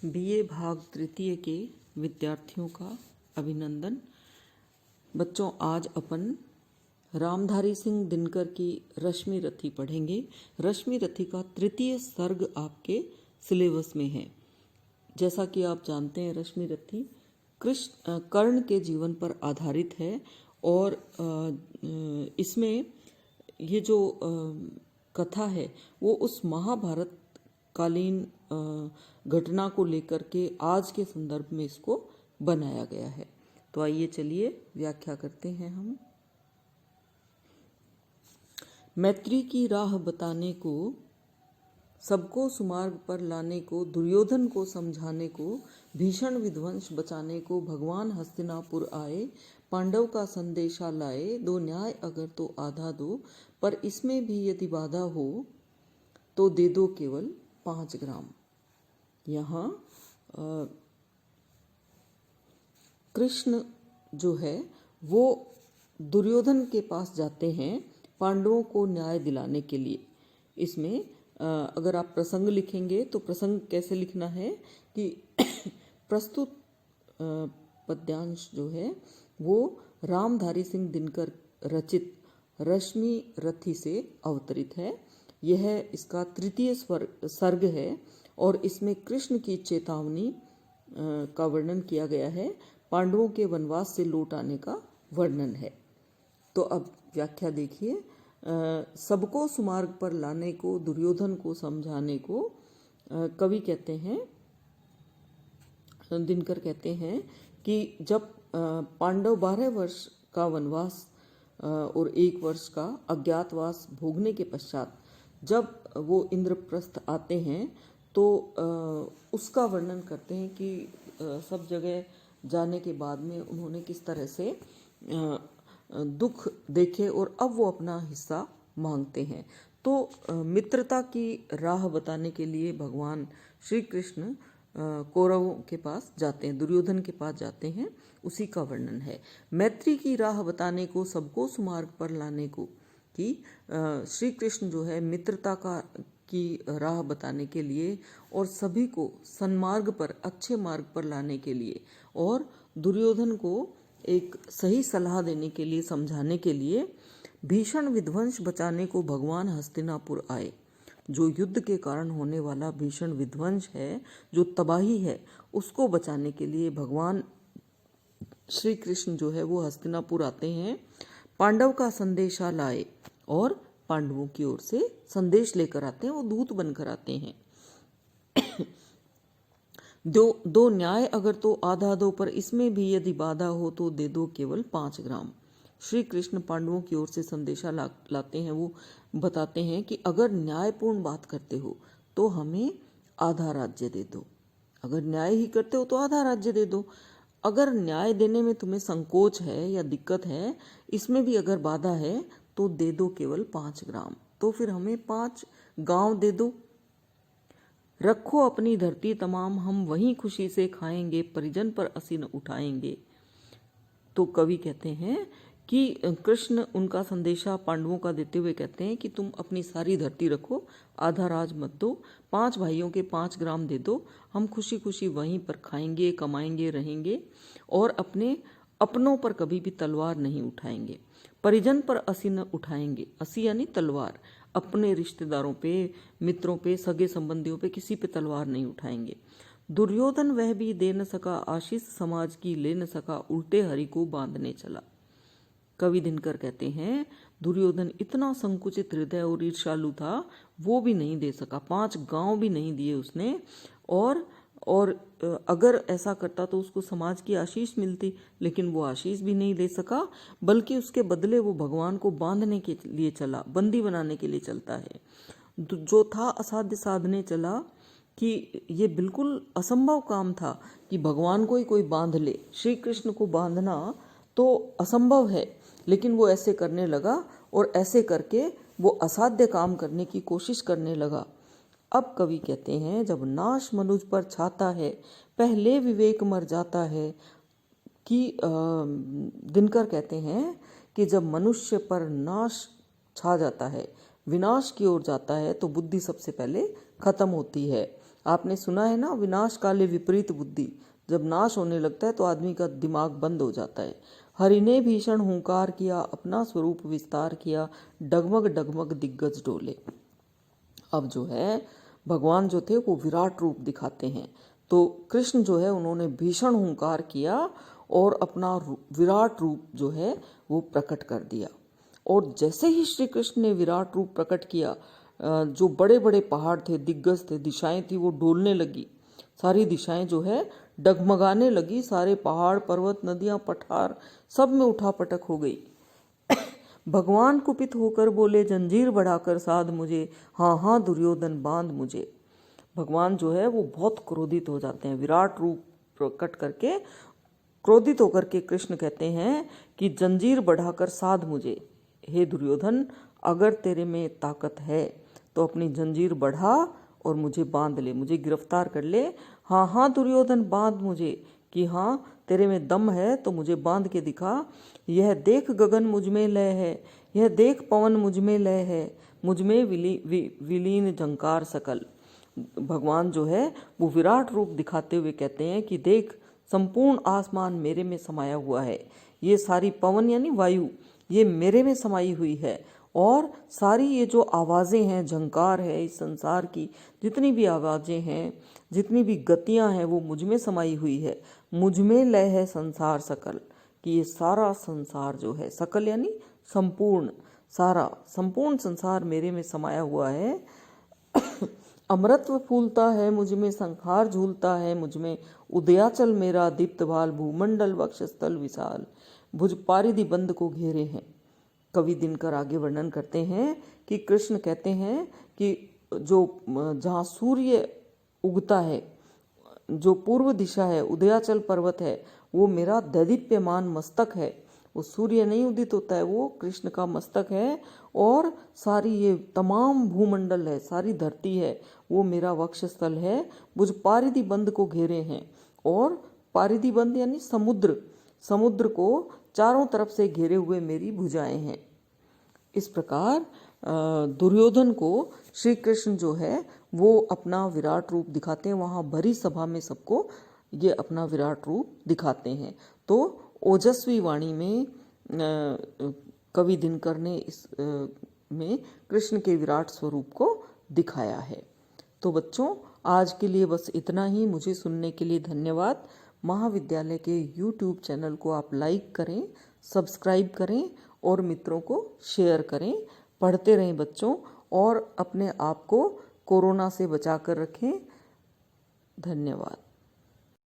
BA भाग तृतीय के विद्यार्थियों का अभिनंदन। बच्चों, आज अपन रामधारी सिंह दिनकर की रश्मि रथी पढ़ेंगे। रश्मि रथी का तृतीय सर्ग आपके सिलेबस में है। जैसा कि आप जानते हैं, रश्मि रथी कर्ण के जीवन पर आधारित है और इसमें ये जो कथा है वो उस महाभारत कालीन घटना को लेकर के आज के संदर्भ में इसको बनाया गया है। तो आइए चलिए व्याख्या करते हैं हम। मैत्री की राह बताने को, सबको सुमार्ग पर लाने को, दुर्योधन को समझाने को, भीषण विध्वंस बचाने को भगवान हस्तिनापुर आए, पांडव का संदेशा लाए, दो न्याय अगर तो आधा दो, पर इसमें भी यदि बाधा हो तो दे दो केवल 5 ग्राम। यहाँ कृष्ण जो है वो दुर्योधन के पास जाते हैं पांडवों को न्याय दिलाने के लिए। इसमें अगर आप प्रसंग लिखेंगे तो प्रसंग कैसे लिखना है कि प्रस्तुत पद्यांश जो है वो रामधारी सिंह दिनकर रचित रश्मि रथी से अवतरित है। यह इसका तृतीय सर्ग है और इसमें कृष्ण की चेतावनी का वर्णन किया गया है, पांडवों के वनवास से लौट आने का वर्णन है। तो अब व्याख्या देखिए। सबको सुमार्ग पर लाने को, दुर्योधन को समझाने को कवि कहते हैं, दिनकर कहते हैं कि जब पांडव 12 वर्ष का वनवास और 1 वर्ष का अज्ञातवास भोगने के पश्चात जब वो इंद्रप्रस्थ आते हैं तो उसका वर्णन करते हैं कि सब जगह जाने के बाद में उन्होंने किस तरह से दुख देखे और अब वो अपना हिस्सा मांगते हैं। तो मित्रता की राह बताने के लिए भगवान श्री कृष्ण कौरवों के पास जाते हैं, दुर्योधन के पास जाते हैं, उसी का वर्णन है। मैत्री की राह बताने को, सबको सुमार्ग पर लाने को, कि श्री कृष्ण जो है मित्रता की राह बताने के लिए और सभी को सन्मार्ग पर, अच्छे मार्ग पर लाने के लिए और दुर्योधन को एक सही सलाह देने के लिए, समझाने के लिए भीषण विध्वंस बचाने को भगवान हस्तिनापुर आए। जो युद्ध के कारण होने वाला भीषण विध्वंस है, जो तबाही है, उसको बचाने के लिए भगवान श्री कृष्ण जो है वो हस्तिनापुर आते हैं, पांडव का संदेशा लाए और पांडवों की ओर से संदेश लेकर आते हैं, वो दूत बनकर आते हैं। दो न्याय अगर तो आधा दो, पर इसमें भी यदि बाधा हो तो दे दो केवल 5 ग्राम। श्री कृष्ण पांडवों की ओर से संदेशा लाते हैं, वो बताते हैं कि अगर न्यायपूर्ण बात करते हो तो हमें आधा राज्य दे दो, अगर न्याय ही करते हो तो आधा राज्य दे दो, अगर न्याय देने में तुम्हें संकोच है या दिक्कत है, इसमें भी अगर बाधा है तो दे दो केवल 5 ग्राम, तो फिर हमें 5 गांव दे दो। रखो अपनी धरती तमाम, हम वहीं खुशी से खाएंगे, परिजन पर असी न उठाएंगे। तो कवि कहते हैं कि कृष्ण उनका संदेशा पांडवों का देते हुए कहते हैं कि तुम अपनी सारी धरती रखो, आधा राज मत दो, 5 भाइयों के 5 ग्राम दे दो, हम खुशी खुशी वहीं पर खाएंगे, कमाएंगे, रहेंगे और अपनों पर कभी भी तलवार नहीं उठाएंगे, परिजन पर असी न उठाएंगे। असी यानी तलवार, अपने रिश्तेदारों पे, मित्रों पे, सगे संबंधियों पे किसी पे तलवार नहीं उठाएंगे। दुर्योधन वह भी दे न सका आशीष, समाज की ले न सका, उल्टे हरि को बांधने चला। कवि दिनकर कहते हैं दुर्योधन इतना संकुचित हृदय और ईर्ष्यालु था, वो भी नहीं दे सका, 5 गांव भी नहीं दिए उसने, और अगर ऐसा करता तो उसको समाज की आशीष मिलती, लेकिन वो आशीष भी नहीं दे सका, बल्कि उसके बदले वो भगवान को बांधने के लिए चला, बंदी बनाने के लिए चलता है। जो था असाध्य साधने चला, कि ये बिल्कुल असंभव काम था कि भगवान को ही कोई बांध ले। श्री कृष्ण को बांधना तो असंभव है, लेकिन वो ऐसे करने लगा और ऐसे करके वो असाध्य काम करने की कोशिश करने लगा। अब कवि कहते हैं जब नाश मनुज पर छाता है, पहले विवेक मर जाता है, कि दिनकर कहते हैं कि जब मनुष्य पर नाश छा जाता है, विनाश की ओर जाता है, तो बुद्धि सबसे पहले खत्म होती है। आपने सुना है ना, विनाश काले विपरीत बुद्धि। जब नाश होने लगता है तो आदमी का दिमाग बंद हो जाता है। हरि ने भीषण हुंकार किया, अपना स्वरूप विस्तार किया, डगमग डगमग दिग्गज डोले। अब जो है भगवान जो थे वो विराट रूप दिखाते हैं। तो कृष्ण जो है उन्होंने भीषण हुंकार किया और अपना विराट रूप जो है वो प्रकट कर दिया। और जैसे ही श्री कृष्ण ने विराट रूप प्रकट किया, जो बड़े बड़े पहाड़ थे, दिग्गज थे, दिशाएं थी, वो डोलने लगी। सारी दिशाएं जो है डगमगाने लगी। सारे पहाड़, पर्वत, नदियां, पठार सब में उठापटक हो गई। भगवान कुपित होकर बोले, जंजीर बढ़ाकर साध मुझे, हाँ हाँ दुर्योधन बांध मुझे। भगवान जो है वो बहुत क्रोधित हो जाते हैं। विराट रूप प्रकट करके क्रोधित होकर के कृष्ण कहते हैं कि जंजीर बढ़ाकर साध मुझे, हे दुर्योधन, अगर तेरे में ताकत है तो अपनी जंजीर बढ़ा और मुझे बांध ले, मुझे गिरफ्तार कर ले। हाँ हाँ दुर्योधन बांध मुझे, कि हाँ तेरे में दम है तो मुझे बांध के दिखा। यह देख गगन मुझ में लय है, यह देख पवन मुझ में लय है, मुझ में विलीन झंकार सकल। भगवान जो है वो विराट रूप दिखाते हुए कहते हैं कि देख, संपूर्ण आसमान मेरे में समाया हुआ है, ये सारी पवन यानी वायु ये मेरे में समाई हुई है, और सारी ये जो आवाज़ें हैं, झंकार है, इस संसार की जितनी भी आवाज़ें हैं, जितनी भी गतियां हैं, वो मुझ में समाई हुई है। मुझ में लय है संसार सकल, कि ये सारा संसार जो है, सकल यानी संपूर्ण, सारा संपूर्ण संसार मेरे में समाया हुआ है। अमृतत्व फूलता है मुझ में, संहार झूलता है मुझ में, उदयाचल मेरा दीप्त भाल, भूमंडल वक्षस्थल विशाल, भुज पारिधि बंद को घेरे हैं। कवि दिनकर आगे वर्णन करते हैं कि कृष्ण कहते हैं कि जो जहाँ सूर्य उगता है, जो पूर्व दिशा है, उदयाचल पर्वत है, वो मेरा दैदीप्यमान मस्तक है। वो सूर्य नहीं उदित होता है, वो कृष्ण का मस्तक है। और सारी ये तमाम भूमंडल है, सारी धरती है, वो मेरा वक्षस्थल है। मुझ पारिधि बंद को घेरे हैं, और पारिधि बंद यानी समुद्र, समुद्र को चारों तरफ से घेरे हुए मेरी भुजाएं हैं। इस प्रकार दुर्योधन को श्री कृष्ण जो है वो अपना विराट रूप दिखाते हैं। वहाँ भरी सभा में सबको ये अपना विराट रूप दिखाते हैं। तो ओजस्वी वाणी में कवि दिनकर ने इस में कृष्ण के विराट स्वरूप को दिखाया है। तो बच्चों, आज के लिए बस इतना ही। मुझे सुनने के लिए धन्यवाद। महाविद्यालय के YouTube चैनल को आप लाइक करें, सब्सक्राइब करें और मित्रों को शेयर करें। पढ़ते रहें बच्चों, और अपने आप को कोरोना से बचा कर रखें। धन्यवाद।